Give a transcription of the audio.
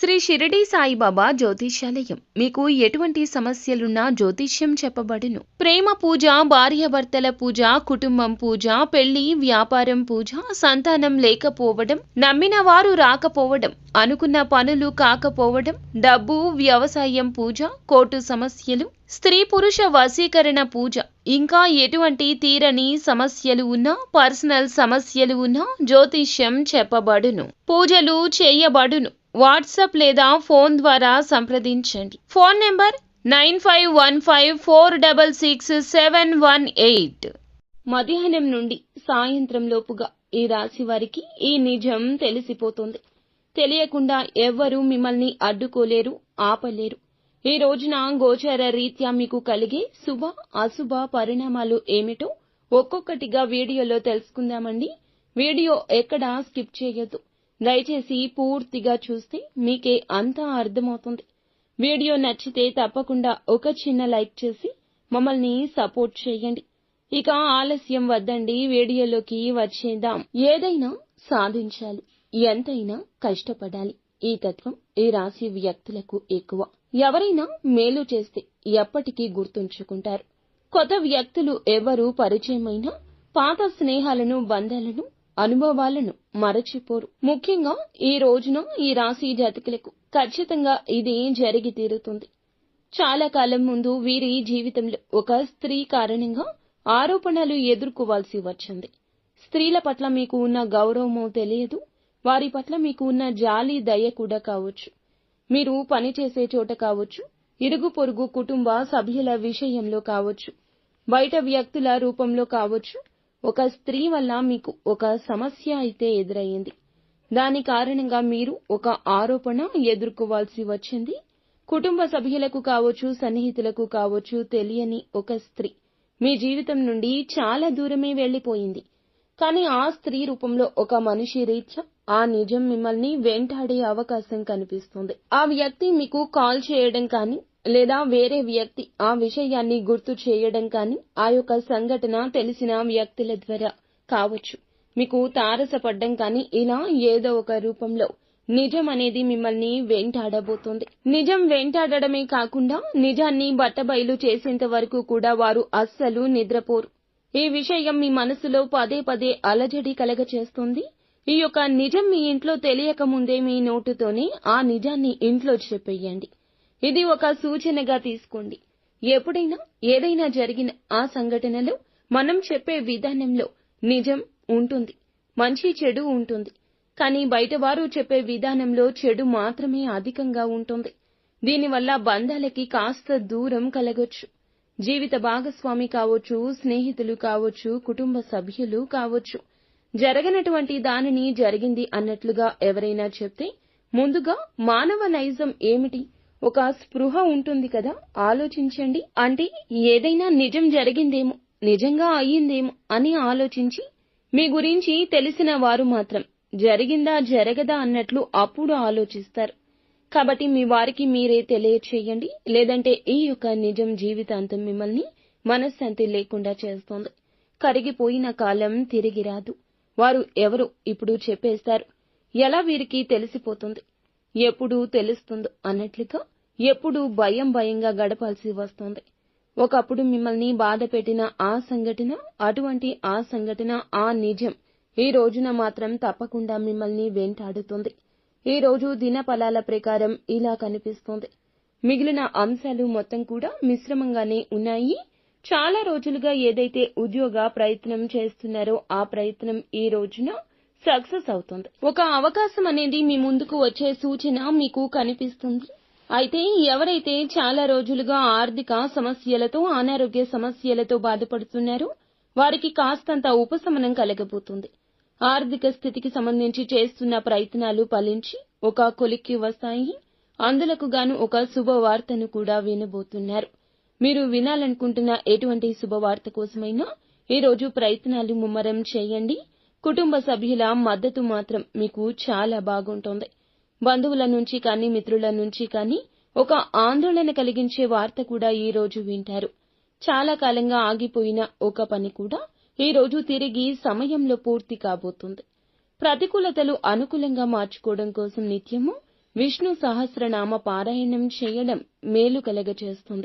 శ్రీ షిరిడి సాయిబాబా జ్యోతిష్యాలయం మీకు ఎటువంటి సమస్యలున్నా జ్యోతిష్యం చెప్పబడును. ప్రేమ పూజ, భార్యాభర్తల పూజ, కుటుంబం పూజ, పెళ్లి, వ్యాపారం పూజ, సంతానం లేకపోవడం, నమ్మిన వారు రాకపోవడం, అనుకున్న పనులు కాకపోవడం, డబ్బు, వ్యవసాయం పూజ, కోర్టు సమస్యలు, స్త్రీ పురుష వశీకరణ పూజ, ఇంకా ఎటువంటి తీరని సమస్యలు ఉన్నా, పర్సనల్ సమస్యలు ఉన్నా జ్యోతిష్యం చెప్పబడును. పూజలు చేయబడును. వాట్సాప్ లేదా ఫోన్ ద్వారా సంప్రదించండి. Phone number 9515466718. మధ్యాహ్నం నుండి సాయంత్రం లోపుగా ఈ రాశి వారికి ఈ నిజం తెలిసిపోతుంది. తెలియకుండా ఎవ్వరూ మిమ్మల్ని అడ్డుకోలేరు, ఆపలేరు. ఈ రోజున గోచార రీత్యా మీకు కలిగే శుభ అశుభ పరిణామాలు ఏమిటో ఒక్కొక్కటిగా వీడియోలో తెలుసుకుందామండి. వీడియో ఎక్కడా స్కిప్ చేయొద్దు. దయచేసి పూర్తిగా చూస్తే మీకే అంతా అర్థమవుతుంది. వీడియో నచ్చితే తప్పకుండా ఒక చిన్న లైక్ చేసి మమ్మల్ని సపోర్ట్ చేయండి. ఇక ఆలస్యం వద్దండి, వీడియోలోకి వచ్చేద్దాం. ఏదైనా సాధించాలి, ఎంతైనా కష్టపడాలి. ఈ తత్వం ఈ రాశి వ్యక్తులకు ఎక్కువ. ఎవరైనా మేలు చేస్తే ఎప్పటికీ గుర్తుంచుకుంటారు. కొత్త వ్యక్తులు ఎవరు పరిచయమైనా పాత స్నేహాలను, బంధాలను, అనుభవాలను మరచిపోరు. ముఖ్యంగా ఈ రోజున ఈ రాశి జాతకులకు ఖచ్చితంగా ఇది జరిగి తీరుతుంది. చాలా కాలం ముందు వీరి జీవితంలో ఒక స్త్రీ కారణంగా ఆరోపణలు ఎదుర్కోవాల్సి వచ్చింది. స్త్రీల పట్ల మీకు ఉన్న గౌరవమో తెలియదు, వారి పట్ల మీకు ఉన్న జాలి, దయ కూడా కావచ్చు. మీరు పనిచేసే చోట కావచ్చు, ఇరుగు పొరుగు కుటుంబ సభ్యుల విషయంలో కావచ్చు, బయట వ్యక్తుల రూపంలో కావచ్చు, ఒక స్త్రీ వల్ల మీకు ఒక సమస్య అయితే ఎదురయ్యింది. దాని కారణంగా మీరు ఒక ఆరోపణ ఎదుర్కోవాల్సి వచ్చింది. కుటుంబ సభ్యులకు కావచ్చు, సన్నిహితులకు కావచ్చు, తెలియని ఒక స్త్రీ మీ జీవితం నుండి చాలా దూరమే వెళ్లిపోయింది. కానీ ఆ స్త్రీ రూపంలో ఒక మనిషి రీత్యా ఆ నిజం మిమ్మల్ని వెంటాడే అవకాశం కనిపిస్తుంది. ఆ వ్యక్తి మీకు కాల్ చేయడం కానీ, లేదా వేరే వ్యక్తి ఆ విషయాన్ని గుర్తు చేయడం కానీ, ఆ యొక్క సంఘటన తెలిసిన వ్యక్తుల ద్వారా కావచ్చు, మీకు తారసపడ్డం కానీ, ఇలా ఏదో ఒక రూపంలో నిజం అనేది మిమ్మల్ని వెంటాడబోతోంది. నిజం వెంటాడడమే కాకుండా నిజాన్ని బట్టబయలు చేసేంత వరకు కూడా వారు అస్సలు నిద్రపోరు. ఈ విషయం మీ మనసులో పదే పదే అలజడి కలగచేస్తుంది. ఈ యొక్క నిజం మీ ఇంట్లో తెలియక ముందే మీ నోటుతోనే ఆ నిజాన్ని ఇంట్లో చెప్పేయండి. ఇది ఒక సూచనగా తీసుకోండి. ఎప్పుడైనా ఏదైనా జరిగిన ఆ సంఘటనలో మనం చెప్పే విధానంలో నిజం ఉంటుంది, మంచి చెడు ఉంటుంది. కానీ బయటవారు చెప్పే విధానంలో చెడు మాత్రమే అధికంగా ఉంటుంది. దీనివల్ల బంధాలకి కాస్త దూరం కలగొచ్చు. జీవిత భాగస్వామి కావచ్చు, స్నేహితులు కావచ్చు, కుటుంబ సభ్యులు కావచ్చు. జరగనటువంటి దానిని జరిగింది అన్నట్లుగా ఎవరైనా చెప్తే ముందుగా మానవ నైజం ఏమిటి, ఒక స్పృహ ఉంటుంది కదా, ఆలోచించండి. అంటే ఏదైనా నిజం జరిగిందేమో, నిజంగా అయ్యిందేమో అని ఆలోచించి మీ గురించి తెలిసిన వారు మాత్రం జరిగిందా జరగదా అన్నట్లు అప్పుడు ఆలోచిస్తారు. కాబట్టి మీ వారికి మీరే తెలియచేయండి. లేదంటే ఈ యొక్క నిజం జీవితాంతం మిమ్మల్ని మనశ్శాంతి లేకుండా చేస్తోంది. కరిగిపోయిన కాలం తిరిగి రాదు. వారు ఎవరు ఇప్పుడు చెప్పేస్తారు. ఎలా వీరికి తెలిసిపోతుంది, ఎప్పుడు తెలుస్తుందో అన్నట్లుగా ఎప్పుడు భయం భయంగా గడపాల్సి వస్తోంది. ఒకప్పుడు మిమ్మల్ని బాధ పెట్టిన ఆ సంఘటన, అటువంటి ఆ సంఘటన, ఆ నిజం ఈ రోజున మాత్రం తప్పకుండా మిమ్మల్ని వెంటాడుతుంది. ఈ రోజు దినఫలాల ప్రకారం ఇలా కనిపిస్తోంది. మిగిలిన అంశాలు మొత్తం కూడా మిశ్రమంగానే ఉన్నాయి. చాలా రోజులుగా ఏదైతే ఉద్యోగ ప్రయత్నం చేస్తున్నారో ఆ ప్రయత్నం ఈ రోజున సక్సెస్ అవుతుంది. ఒక అవకాశం అనేది మీ ముందుకు వచ్చే సూచన మీకు కనిపిస్తుంది. అయితే ఎవరైతే చాలా రోజులుగా ఆర్థిక సమస్యలతో, అనారోగ్య సమస్యలతో బాధపడుతున్నారో వారికి కాస్తంత ఉపశమనం కలగబోతుంది. ఆర్థిక స్థితికి సంబంధించి చేస్తున్న ప్రయత్నాలు ఫలించి ఒక కొలిక్కి వస్తాయి. అందులకు గాను ఒక శుభవార్తను కూడా వినబోతున్నారు. మీరు వినాలనుకుంటున్న ఎటువంటి శుభవార్త కోసమైనా ఈ రోజు ప్రయత్నాలు ముమ్మరం చేయండి. కుటుంబ సభ్యుల మద్దతు మాత్రం మీకు చాలా బాగుంటుంది. బంధువుల నుంచి కానీ, మిత్రుల నుంచి కానీ ఒక ఆందోళన కలిగించే వార్త కూడా ఈ రోజు వింటారు. చాలా కాలంగా ఆగిపోయిన ఒక పని కూడా ఈ రోజు తిరిగి సమయంలో పూర్తి కాబోతుంది. ప్రతికూలతలు అనుకూలంగా మార్చుకోవడం కోసం నిత్యము విష్ణు సహస్రనామ పారాయణం చేయడం మేలు కలగచేస్తుంది.